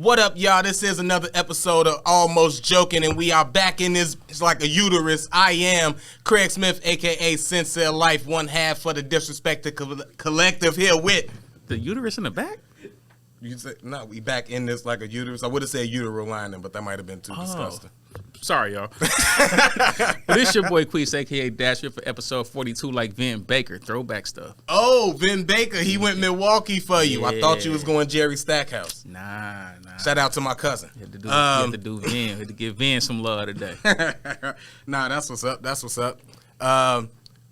What up, y'all? This is another episode of Almost Joking, and we are back in this. It's like a uterus. I am Craig Smith, a.k.a. Sincere Life, one half for the Disrespected Collective here with... The uterus in the back? You say, no, we back in this like a uterus. I would have said utero lining, but that might have been too disgusting. Sorry, y'all. But it's your boy Queese, a.k.a. Dasher, for episode 42, like Vin Baker. Throwback stuff. Oh, Vin Baker. He went Milwaukee for you. Yeah. I thought you was going Jerry Stackhouse. Nah. Shout out to my cousin. You had to do Vin. You had to give Vin some love today. Nah, that's what's up.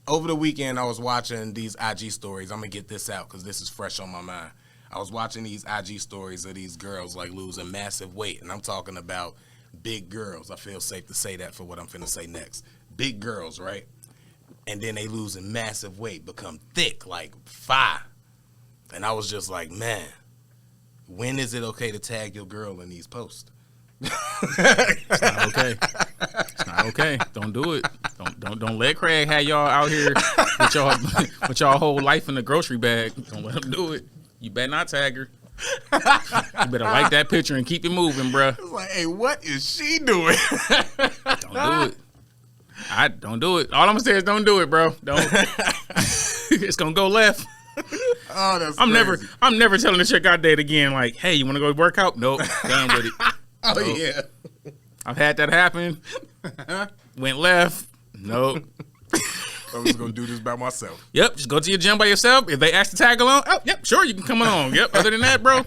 Over the weekend, I was watching these IG stories. I'm going to get this out because this is fresh on my mind. I was watching these IG stories of these girls like losing massive weight, and I'm talking about big girls. I feel safe to say that for what I'm finna say next. Big girls, right? And then they losing massive weight, become thick, like fire. And I was just like, man, when is it okay to tag your girl in these posts? It's not okay. It's not okay. Don't do it. Don't let Craig have y'all out here with y'all whole life in the grocery bag. Don't let him do it. You better not tag her. You better like that picture and keep it moving, bruh. It's like, hey, what is she doing? Don't do it. Don't do it. All I'm gonna say is don't do it, bro. Don't. It's gonna go left. Oh, that's crazy. I'm never telling the chick I date again, like, hey, you wanna go work out? Nope. Done with it. Oh, nope. Yeah. I've had that happen. Went left. Nope. I'm just gonna do this by myself. Yep, just go to your gym by yourself. If they ask to tag along, oh, yep, sure, you can come along. Yep, other than that, bro,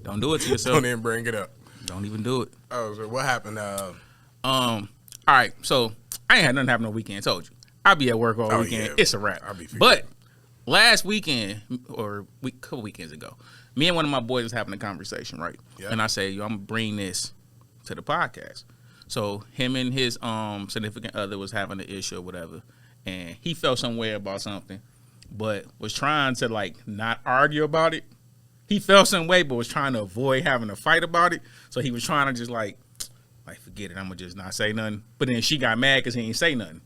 don't do it to yourself. Don't even bring it up. Don't even do it. Oh, so what happened? All right, so I ain't had nothing happen on weekend. I told you. I'll be at work all weekend. Yeah. It's a wrap. But last weekend, or a couple weekends ago, me and one of my boys was having a conversation, right? Yep. And I said, yo, I'm gonna bring this to the podcast. So him and his significant other was having an issue or whatever. And he felt some way about something, but was trying to, like, not argue about it. He felt some way, but was trying to avoid having a fight about it. So he was trying to just, like, forget it. I'm going to just not say nothing. But then she got mad because he ain't say nothing.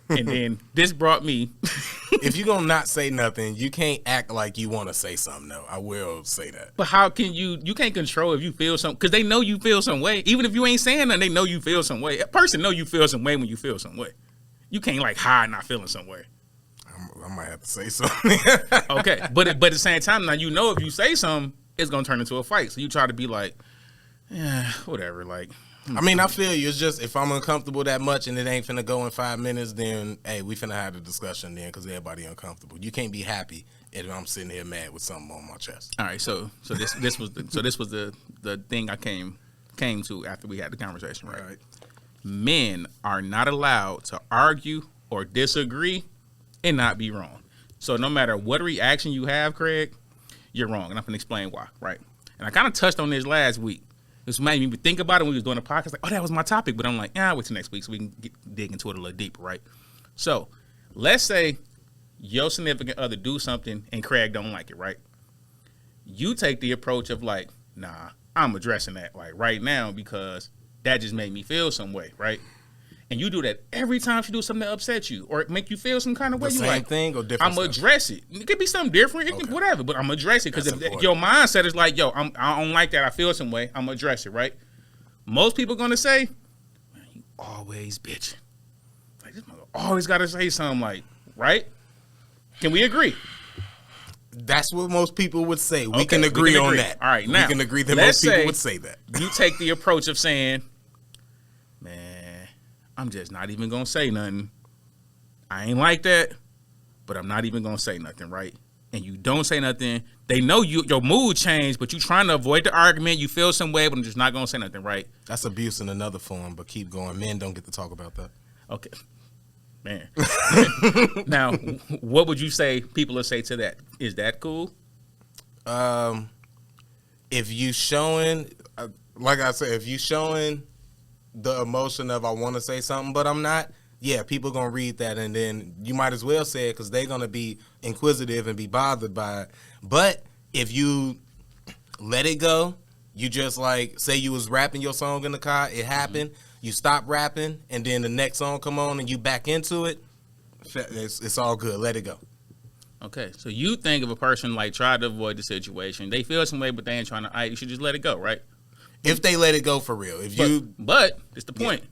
And then this brought me. If you're going to not say nothing, you can't act like you want to say something, though. I will say that. But how can you can't control if you feel something. Because they know you feel some way. Even if you ain't saying nothing, they know you feel some way. A person know you feel some way when you feel some way. You can't, like, hide not feeling some way. I might have to say something. Okay, but at the same time, now you know if you say something, it's going to turn into a fight. So you try to be like, yeah, whatever. Like, I mean, I feel you. It's just if I'm uncomfortable that much and it ain't finna go in 5 minutes, then, hey, we finna have a discussion then because everybody uncomfortable. You can't be happy if I'm sitting here mad with something on my chest. All right, so this was the thing I came to after we had the conversation, right? All right. Men are not allowed to argue or disagree and not be wrong. So no matter what reaction you have, Craig, you're wrong. And I'm going to explain why, right? And I kind of touched on this last week. This made me think about it when we was doing the podcast. Like, oh, that was my topic. But I'm like, I'll wait till next week so we can dig into it a little deeper, right? So let's say your significant other do something and Craig don't like it, right? You take the approach of like, nah, I'm addressing that like right now because that just made me feel some way, right? And you do that every time she do something that upsets you or make you feel some kind of way. The same thing or different I'm going to address it. It could be something different, whatever, but I'm going to address it because if your mindset is like, yo, I don't like that, I feel some way, I'm going to address it, right? Most people going to say, man, you always bitching. Like, this mother always got to say something like, right? Can we agree? That's what most people would say. We can agree on that. All right, now, we can agree that most people would say that. You take the approach of saying, man, I'm just not even going to say nothing. I ain't like that, but I'm not even going to say nothing, right? And you don't say nothing. They know your mood changed, but you trying to avoid the argument. You feel some way, but I'm just not going to say nothing, right? That's abuse in another form, but keep going. Men don't get to talk about that. Okay. Man. Now, what would you say people will say to that? Is that cool? If you showing, like I said, if you showing the emotion of I want to say something, but I'm not, yeah, people going to read that, and then you might as well say it because they're going to be inquisitive and be bothered by it. But if you let it go, you just like, say you was rapping your song in the car, it happened, you stop rapping, and then the next song come on and you back into it, it's all good. Let it go. Okay, so you think if a person like tried to avoid the situation, they feel some way, but they ain't trying to. You should just let it go, right? If they let it go for real, but it's the point. Yeah.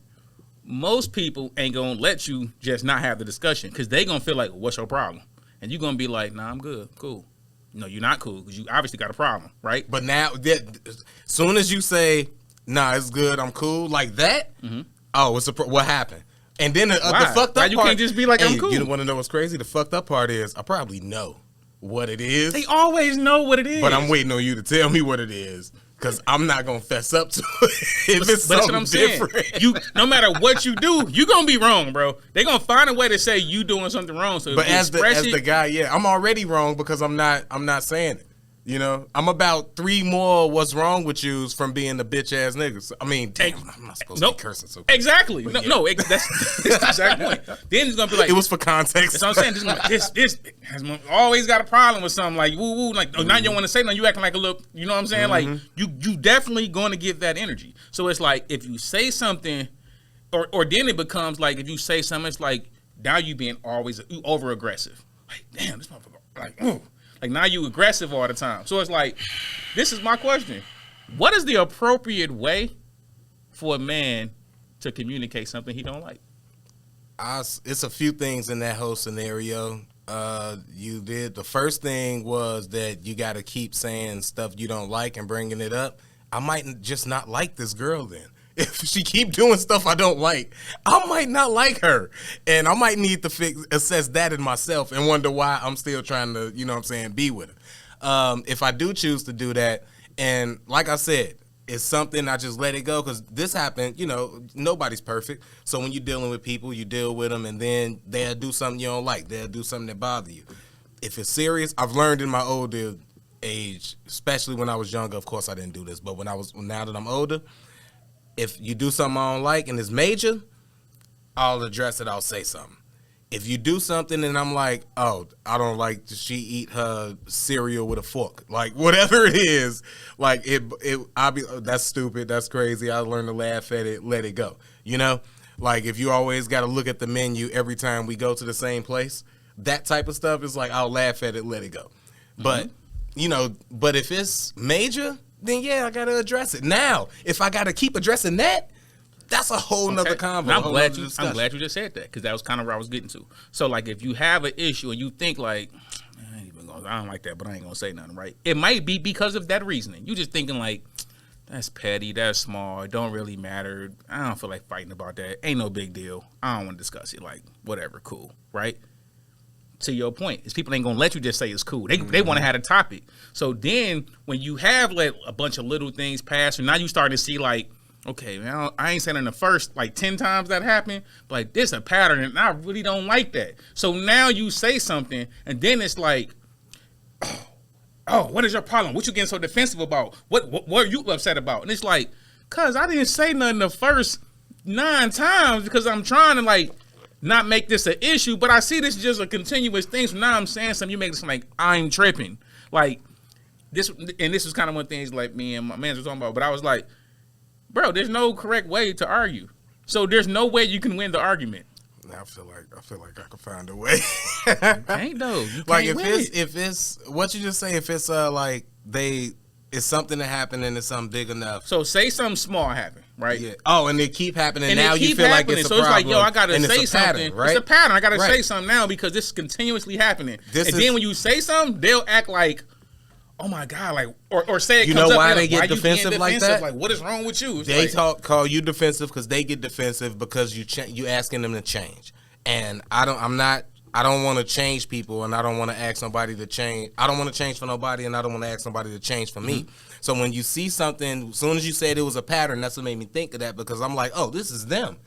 Most people ain't gonna let you just not have the discussion because they gonna feel like, what's your problem? And you gonna be like, nah, I'm good, cool. No, you're not cool because you obviously got a problem, right? But now, as soon as you say, nah, it's good, I'm cool, like that, oh, what happened? And then the fucked up you part, can't just be like, I'm cool. You don't want to know what's crazy? The fucked up part is I probably know what it is. They always know what it is. But I'm waiting on you to tell me what it is. Because I'm not going to fess up to it if it's something what I'm different. Saying. No matter what you do, you're going to be wrong, bro. They're going to find a way to say you doing something wrong. So but as the guy, yeah, I'm already wrong because I'm not saying it. You know, I'm about 3 more what's wrong with yous from being the bitch ass niggas. I mean, damn, I'm not supposed to be cursing so quick. Exactly. That's the exact point. Then it's gonna be like it was for context. That's what I'm saying. This has always got a problem with something like woo woo. Like now you don't want to say nothing. You acting like a little. You know what I'm saying? Like you definitely going to give that energy. So it's like if you say something, or then it becomes like if you say something, it's like now you being always over aggressive. Like damn, this motherfucker. Like ooh. Like now you aggressive all the time. So it's like, this is my question. What is the appropriate way for a man to communicate something he don't like? It's a few things in that whole scenario. The first thing was that you got to keep saying stuff you don't like and bringing it up. I might just not like this girl then. If she keep doing stuff I don't like, I might not like her. And I might need to assess that in myself and wonder why I'm still trying to, you know what I'm saying, be with her. If I do choose to do that, and like I said, it's something I just let it go because this happened, you know, nobody's perfect. So when you're dealing with people, you deal with them and then they'll do something you don't like. They'll do something that bother you. If it's serious, I've learned in my older age, especially when I was younger, of course I didn't do this, but now that I'm older, if you do something I don't like and it's major, I'll address it. I'll say something. If you do something and I'm like, oh, I don't like she eat her cereal with a fork, like whatever it is, like I'll be that's stupid, that's crazy. I learn to laugh at it, let it go. You know, like if you always got to look at the menu every time we go to the same place, that type of stuff is like I'll laugh at it, let it go. But you know, but if it's major, then yeah, I gotta address it. Now, if I gotta keep addressing that, that's a whole nother convo. I'm glad you just said that because that was kind of where I was getting to. So like, if you have an issue and you think like, I don't like that, but I ain't gonna say nothing, right? It might be because of that reasoning. You just thinking like, that's petty, that's small, it don't really matter. I don't feel like fighting about that. Ain't no big deal. I don't want to discuss it. Like whatever, cool, right? To your point, is people ain't gonna let you just say it's cool. They want to have a topic. So then when you have let a bunch of little things pass, and now you starting to see like, okay, man, I ain't saying in the first like 10 times that happened, but like this a pattern, and I really don't like that. So now you say something, and then it's like, oh, what is your problem? What you getting so defensive about? What are you upset about? And it's like, cause I didn't say nothing the first 9 times because I'm trying to like not make this an issue, but I see this just a continuous thing. So now I'm saying something, you make this like I'm tripping. Like this, and this was kind of one thing like me and my man was talking about, but I was like, bro, there's no correct way to argue. So there's no way you can win the argument. I feel like I can find a way. You can't though. You can't like win if it's what you just say, if it's like it's something that happened and it's something big enough. So say something small happened, right? Yeah. Oh, and they keep happening. And now you feel like it's a problem. So it's like, yo, I gotta say something. Pattern, right? It's a pattern. I gotta say something now because this is continuously happening. Then when you say something, they'll act like, oh my God, like or say it. You comes know up, why like, they get defensive like that? Like, what is wrong with you? It's they like, call you defensive because they get defensive because you asking them to change. And I don't want to change people, and I don't want to ask somebody to change. I don't want to change for nobody, and I don't want to ask somebody to change for me. So when you see something, as soon as you said it was a pattern, that's what made me think of that because I'm like, oh, this is them.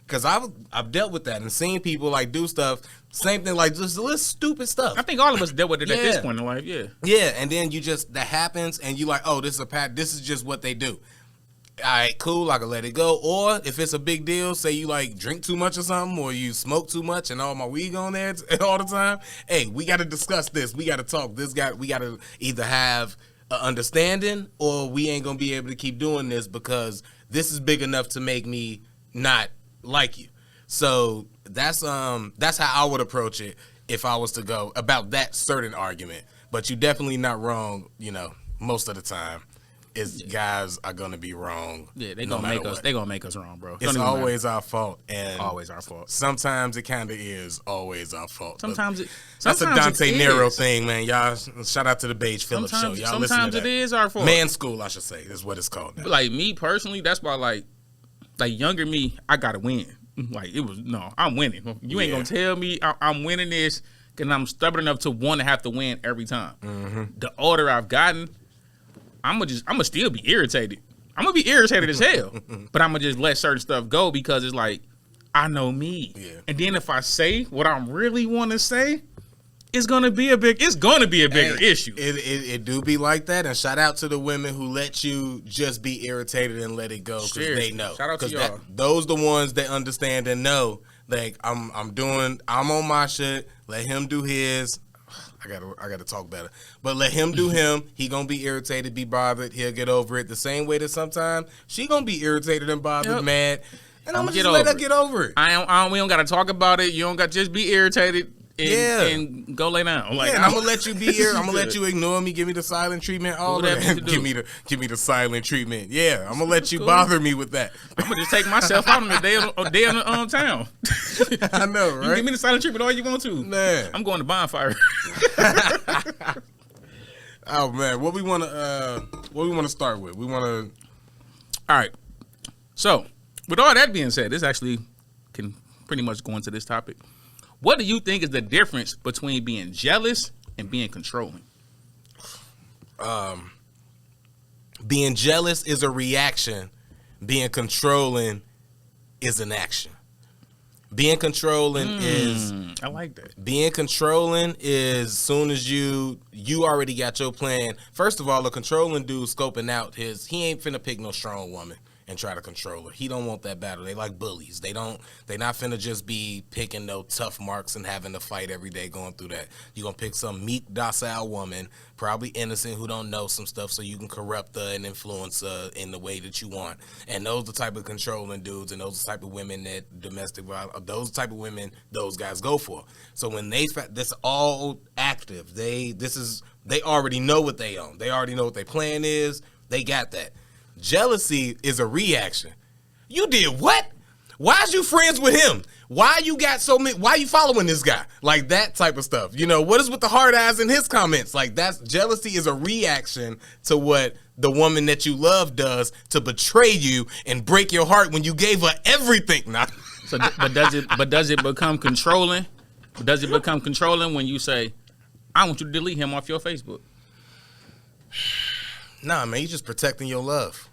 Because I've dealt with that and seen people like do stuff, same thing, like just little stupid stuff. I think all of us dealt with it at this point in life, yeah. Yeah, and then that happens, and you like, oh, this is a pattern. This is just what they do. All right, cool, I can let it go. Or if it's a big deal, say you like drink too much or something, or you smoke too much and all my weed on there all the time. Hey, we got to discuss this. We got to talk. We got to either have an understanding, or we ain't gonna be able to keep doing this because this is big enough to make me not like you. So that's how I would approach it. if I was to go about that certain argument. But you're definitely not wrong, you know, most of the time. Guys are gonna be wrong. Yeah, they gonna make us. They gonna make us wrong, bro. It's always our fault, and always our fault. Sometimes it kind of is always our fault. Sometimes that's a Dante Nero thing, man. Y'all, shout out to the Beige Phillips show. Y'all listen to that. Sometimes it is our fault. Man school, I should say, is what it's called now. But like me personally, that's why like younger me, I gotta win. Like I'm winning. You ain't gonna tell me I'm winning this, because I'm stubborn enough to want to have to win every time. Mm-hmm. The older I've gotten, I'm gonna still be irritated. I'm gonna be irritated as hell, but I'm gonna just let certain stuff go because it's like I know me. Yeah. And then if I say what I really want to say, it's gonna be a bigger issue. It do be like that. And shout out to the women who let you just be irritated and let it go because they know. Shout out to y'all. Those the ones that understand and know. Like I'm on my shit. Let him do his. I gotta talk better. But let him do him. He gonna be irritated, be bothered. He'll get over it. The same way that sometimes she gonna be irritated and bothered, mad. And I'm gonna just let her get over it. We don't gotta talk about it. You don't got just be irritated. And go lay down. Like, I'm gonna let you be here. I'm gonna let you ignore me. Give me the silent treatment. All that. Give me the silent treatment. Yeah, I'm gonna let you bother me with that. I'm gonna just take myself out on a day on the town. I know, right? You give me the silent treatment all you want to. Man, I'm going to bonfire. Oh man, what we wanna start with? All right. So, with all that being said, this actually can pretty much go into this topic. What do you think is the difference between being jealous and being controlling? Being jealous is a reaction. Being controlling is an action. Being controlling is... I like that. Being controlling is as soon as you already got your plan. First of all, a controlling dude scoping out he ain't finna pick no strong woman and try to control her. He don't want that battle. They like bullies. They not finna just be picking no tough marks and having to fight every day going through that. You gonna pick some meek, docile woman, probably innocent, who don't know some stuff, so you can corrupt her and influence her in the way that you want. And those the type of controlling dudes, and those the type of women that domestic violence, those type of women those guys go for. So when this all active, they already know what they own. They already know what their plan is. They got that. Jealousy is a reaction. You did what? Why is you friends with him? Why you got so many? Why you following this guy? Like that type of stuff. You know, what is with the hard eyes in his comments? Like jealousy is a reaction to what the woman that you love does to betray you and break your heart when you gave her everything. Nah. So, but does it become controlling? Does it become controlling when you say, "I want you to delete him off your Facebook"? Nah, man, you just protecting your love.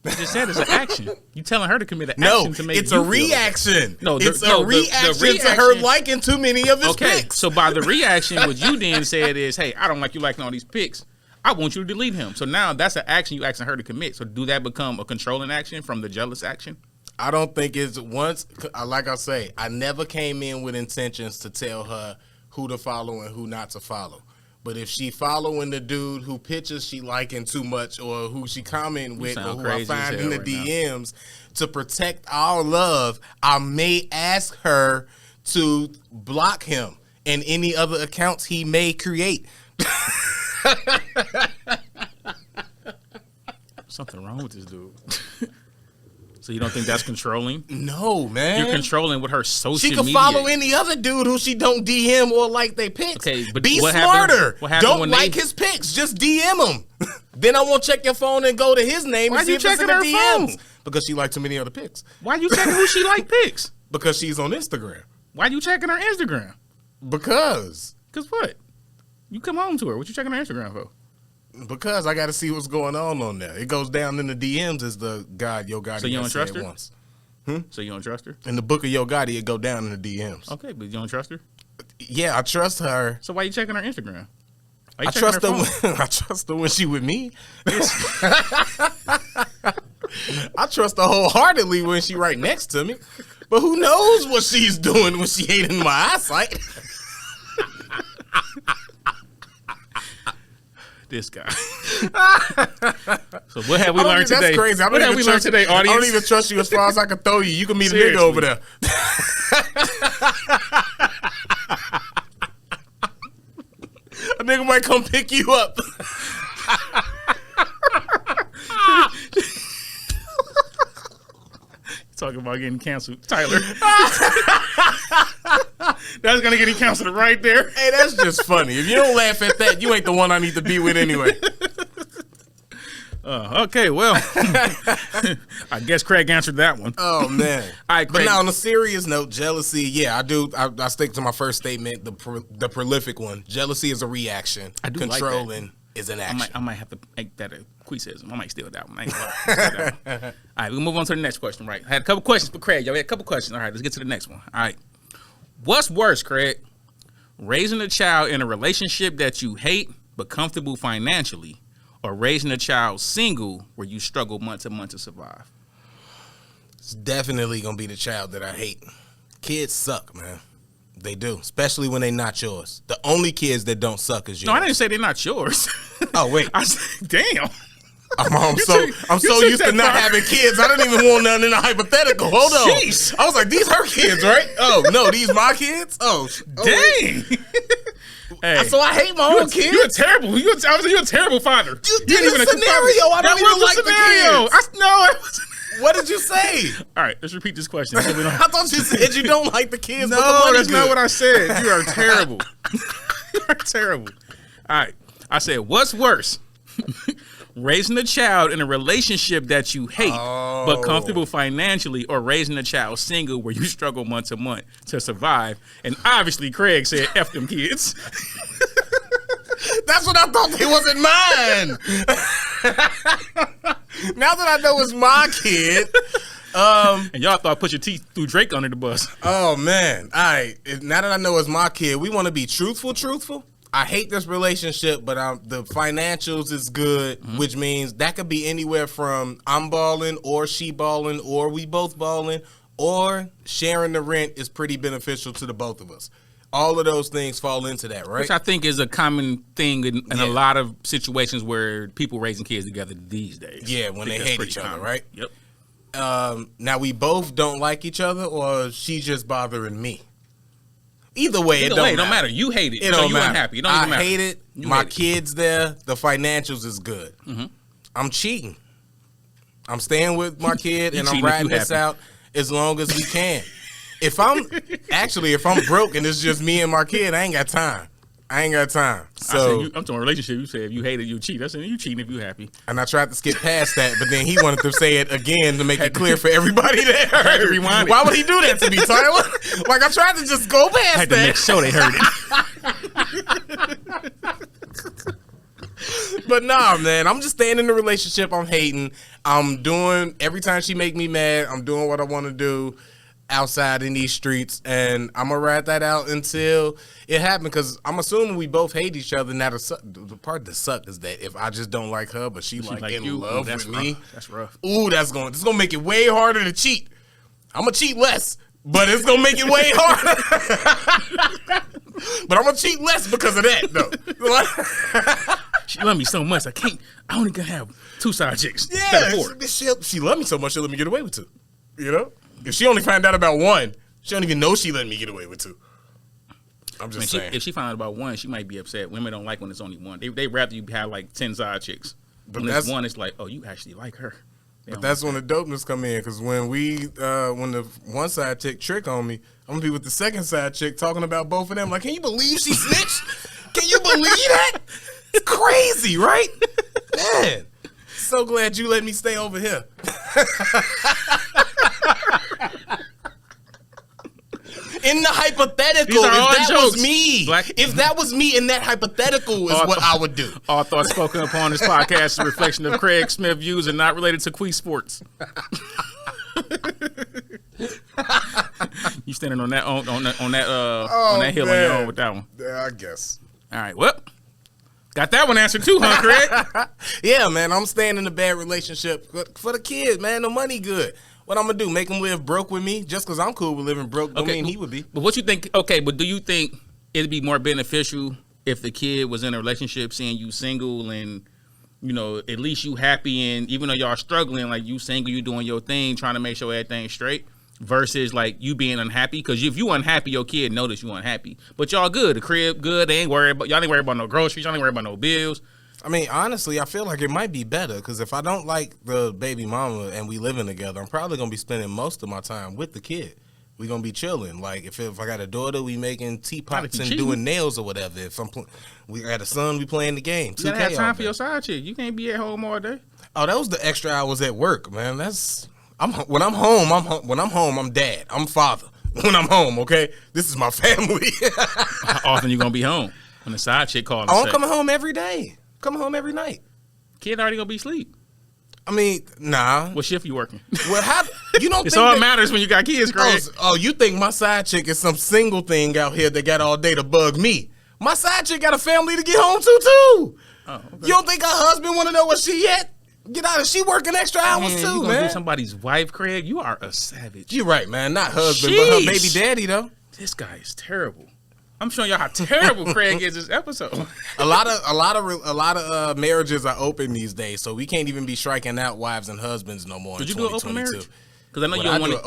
You just said it's an action. You telling her to commit an action to make it's a reaction. It's a reaction to her liking too many of his pics. So by the reaction, what you then said is, hey, I don't like you liking all these pics. I want you to delete him. So now that's an action you asking her to commit. So do that become a controlling action from the jealous action? I don't think it's like I say, I never came in with intentions to tell her who to follow and who not to follow. But if she following the dude who pictures she liking too much, or who she commenting with, or who I find in the DMs, to protect our love, I may ask her to block him and any other accounts he may create. Something wrong with this dude. So you don't think that's controlling? No, man. You're controlling with her social media. She can follow any other dude who she don't DM or like they pics. Okay, but be smarter. Don't like his pics. Just DM him. Then I won't check your phone and go to his name and see if it's in the DMs. Phone? Because she liked too many other pics. Why you checking who she like pics? Because she's on Instagram. Why you checking her Instagram? Because what? You come home to her. What you checking her Instagram for? Because I got to see what's going on there. It goes down in the DMs as the God, Yo Gotti. So you don't trust her? Once. So you don't trust her? In the book of Yo Gotti, it go down in the DMs. Okay, but you don't trust her? Yeah, I trust her. So why you checking her Instagram? I trust her. I trust her when she with me. I trust her wholeheartedly when she right next to me. But who knows what she's doing when she ain't in my eyesight? This guy. So what have we learned today? That's crazy. What have we learned today, audience? I don't even trust you as far as I can throw you. You can meet a nigga over there. might come pick you up. Talking about getting canceled, Tyler. That's gonna get him canceled right there. Hey, that's just funny. If you don't laugh at that, you ain't the one I need to be with anyway. Okay, well, I guess Craig answered that one. Oh man! All right, Craig. But now on a serious note, jealousy. Yeah, I do. I stick to my first statement, the prolific one. Jealousy is a reaction. I do Controlling like that. is an action. I might have to make that a criticism. I might steal that one. I ain't gonna steal that one. All right, we'll move on to the next question. Right, I had a couple questions for Craig. Y'all had a couple questions. All right, let's get to the next one. All right, what's worse, Craig? Raising a child in a relationship that you hate but comfortable financially, or raising a child single where you struggle month to month to survive? It's definitely gonna be the child that I hate. Kids suck, man. They do, especially when they're not yours. The only kids that don't suck is yours. No, I didn't say they're not yours. Oh wait, I said, damn. I'm so used to not having kids. I didn't even want none in a hypothetical. Hold on. Jeez. I was like, these her kids, right? Oh no, these my kids. Oh, dang. Hey, so I hate my own kids. You're terrible. You're a terrible father. You did a scenario. I don't even like the kids. No, it wasn't. What did you say? All right, let's repeat this question. I thought you said you don't like the kids. No, but the that's not what I said. You are terrible. You are terrible. All right, I said, what's worse? Raising a child in a relationship that you hate but comfortable financially, or raising a child single where you struggle month to month to survive? And obviously Craig said F them kids. That's what I thought. They wasn't mine. Now that I know it's my kid. And y'all thought put your teeth through Drake under the bus. Oh man. All right. Now that I know it's my kid, we want to be truthful. I hate this relationship, but the financials is good, which means that could be anywhere from I'm balling, or she balling, or we both balling, or sharing the rent is pretty beneficial to the both of us. All of those things fall into that, right? Which I think is a common thing in a lot of situations where people raising kids together these days. Yeah, when they hate each other, right? Yep. Now we both don't like each other, or she's just bothering me. Either way, it don't matter. You hate it. It don't matter. Unhappy. It don't even matter. I hate it. My kid's there. The financials is good. Mm-hmm. I'm cheating. I'm staying with my kid, and I'm riding this out as long as we can. If I'm broke and it's just me and my kid, I ain't got time. So I'm talking relationship. You said if you hate it, you cheat. I said you cheating if you happy. And I tried to skip past that, but then he wanted to say it again to make it clear for everybody that heard. Rewind it. Why would he do that to me, Tyler? Like I tried to just go past had that. To make sure they heard it. But nah, man, I'm just staying in the relationship I'm hating. I'm doing every time she make me mad. I'm doing what I want to do outside in these streets, and I'm gonna ride that out until it happens, because I'm assuming we both hate each other. Now the part that sucks is that if I just don't like her but she like in love with me, that's rough. Ooh, this is gonna make it way harder to cheat. I'm gonna cheat less, but it's gonna make it way harder. But I'm gonna cheat less because of that though. She love me so much, I only can have 2 side chicks. Yeah, she love me so much, she'll let me get away with 2. You know? If she only find out about 1, she don't even know she let me get away with 2. I'm just saying. If she found out about 1, she might be upset. Women don't like when it's only 1. They rather you have like 10 side chicks. But when it's 1, it's like, oh, you actually like her. But that's when the dopeness come in, because when the one side chick trick on me, I'm gonna be with the second side chick talking about both of them. Like, can you believe she snitched? Can you believe that? It's crazy, right? Man, so glad you let me stay over here. In the hypothetical, if that was me in that hypothetical is what I would do. All thoughts spoken upon this podcast is a reflection of Craig Smith views and not related to Quee Sports. You standing on that hill on your own with that one. Yeah, I guess. All right, well, got that one answered too, huh, Craig? Yeah, man, I'm staying in a bad relationship for the kids, man. The money good. What I'm gonna do? Make him live broke with me? Just because I'm cool with living broke don't mean he would be. But what you think? Okay, but do you think it'd be more beneficial if the kid was in a relationship, seeing you single, and at least you happy, and even though y'all struggling, like you single, you doing your thing, trying to make sure everything's straight? versus like you being unhappy. Because if you unhappy, your kid notice you unhappy. But y'all good, the crib good. They ain't worried about y'all. Ain't worried about no groceries. Y'all ain't worried about no bills. I mean, honestly, I feel like it might be better because if I don't like the baby mama and we living together, I'm probably gonna be spending most of my time with the kid. We gonna be chilling. Like if I got a daughter, we making teapots and doing nails or whatever. If we got a son, we playing the game. You gotta have time for your side chick. You can't be at home all day. Oh, that was the extra hours at work, man. When I'm home, I'm dad. I'm father. When I'm home, okay, this is my family. How often you gonna be home when the side chick calls? I'm coming home every day. Coming home every night. Kid already gonna be asleep. I mean, nah. What shift you working? Well, you don't it's think all that matters when you got kids, Craig. Oh, you think my side chick is some single thing out here that got all day to bug me? My side chick got a family to get home to too. Oh, okay. You don't think her husband want to know where she at? Get out of she working extra hours too, you man. Do somebody's wife, Craig. You are a savage. You're right, man. Not husband, but her baby daddy though. This guy is terrible. I'm showing y'all how terrible Craig is this episode. A lot of marriages are open these days, so we can't even be striking out wives and husbands no more. Would you do an open marriage? Because I know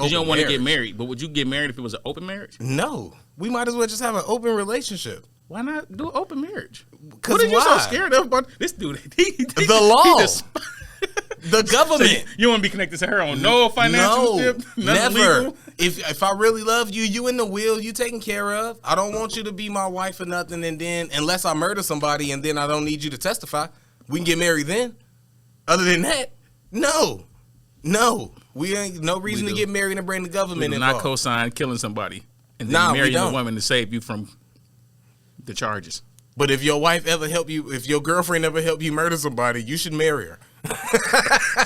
you don't want to get married, but would you get married if it was an open marriage? No, we might as well just have an open relationship. Why not do an open marriage? What are you so scared of? But this dude, the law. The government. So you want to be connected to her on no financial tip? Never. Legal? If I really love you, you in the will, you taken care of. I don't want you to be my wife or nothing. And then, unless I murder somebody and then I don't need you to testify, we can get married then. Other than that, no. We ain't no reason to get married and bring the government involved. Not co-sign killing somebody and then marrying a woman to save you from the charges. But if your wife ever help you, if your girlfriend ever help you murder somebody, you should marry her.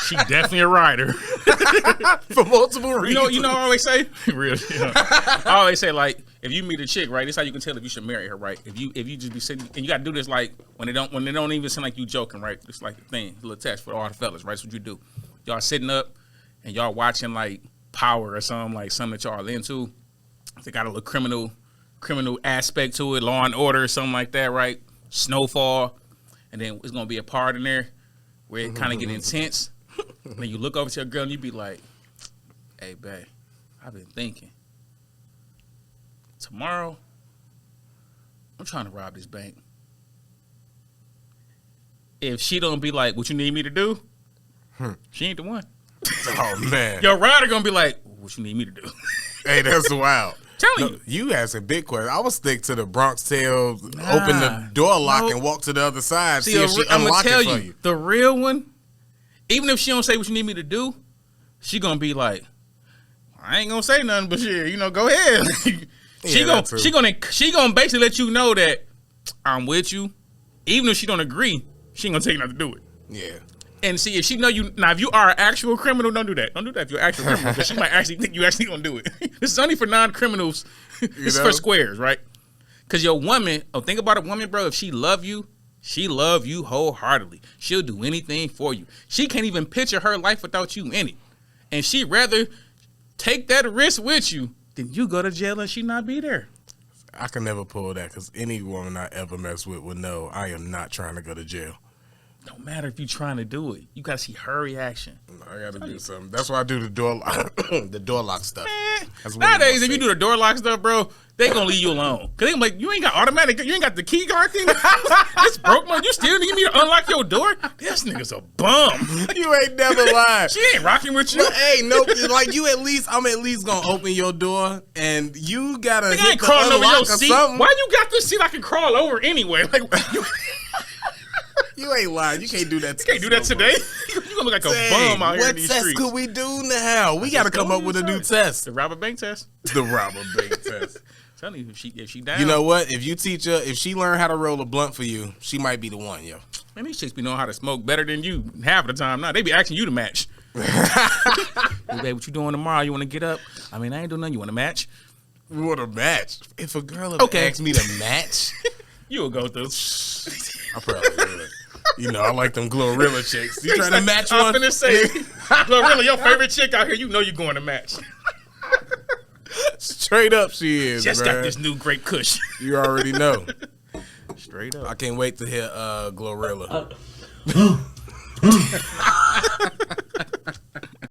She definitely a rider. For multiple reasons. You know I always say? Real shit. I always say, like, if you meet a chick, right, this is how you can tell if you should marry her, right? If you just be sitting, and you gotta do this like when they don't even seem like you joking, right? It's like a thing, a little test for all the fellas, right? That's what you do. Y'all sitting up and y'all watching like Power or something that y'all into. They got a little criminal aspect to it, Law and Order or something like that, right? Snowfall. And then it's gonna be a part in there where it kind of get intense. And then you look over to your girl and you be like, hey, babe, I've been thinking. Tomorrow, I'm trying to rob this bank. If she don't be like, what you need me to do? She ain't the one. Oh, man. Your rider gonna be like, what you need me to do? Hey, that's wild. Telling you had some big questions. I would stick to the Bronx Tale, open the door lock and walk to the other side. See if she unlock it for you. The real one, even if she don't say what you need me to do, she gonna be like, I ain't gonna say nothing, but shit, go ahead. She gonna basically let you know that I'm with you, even if she don't agree. She ain't gonna tell you not to do it. Yeah. And see, if she know you now, if you are an actual criminal, don't do that. Don't do that if you're an actual criminal, because she might actually think you actually gonna do it. This is only for non-criminals. This is for squares, right? Because your woman, think about a woman, bro. If she love you wholeheartedly. She'll do anything for you. She can't even picture her life without you in it. And she'd rather take that risk with you than you go to jail and she not be there. I can never pull that because any woman I ever mess with would know I am not trying to go to jail. Don't matter if you're trying to do it. You got to see her reaction. I got to do something. That's why I do the door lock stuff. Nowadays, if you do the door lock stuff, bro, they going to leave you alone. Because they going to be like, you ain't got automatic, you ain't got the key card thing. It's broke, man. You still need me to unlock your door? This nigga's a bum. You ain't never lied. She ain't rocking with you. But, hey, no, like I'm at least going to open your door and you got to hit the unlock or something. Why you got this seat I can crawl over anyway? Like, you ain't lying. You can't do that. You can't do that today. You gonna look like a bum out here in these streets. What test could we do now? We got to come up with a new test. The robber bank test. The robber bank test. Tell you, if she down. You know what? If you teach her, if she learn how to roll a blunt for you, she might be the one, yo. Man, these chicks be knowing how to smoke better than you half of the time. Now they be asking you to match. Hey, babe, what you doing tomorrow? You want to get up? I mean, I ain't doing nothing. You want to match? You want to match? If a girl ever asks me to match, you will go through. I probably would. I like them Glorilla chicks. You trying to match one? I'm finna say, Glorilla, your favorite chick out here, you know you're going to match. Straight up she is, Just got this new grape kush. You already know. Straight up. I can't wait to hear Glorilla.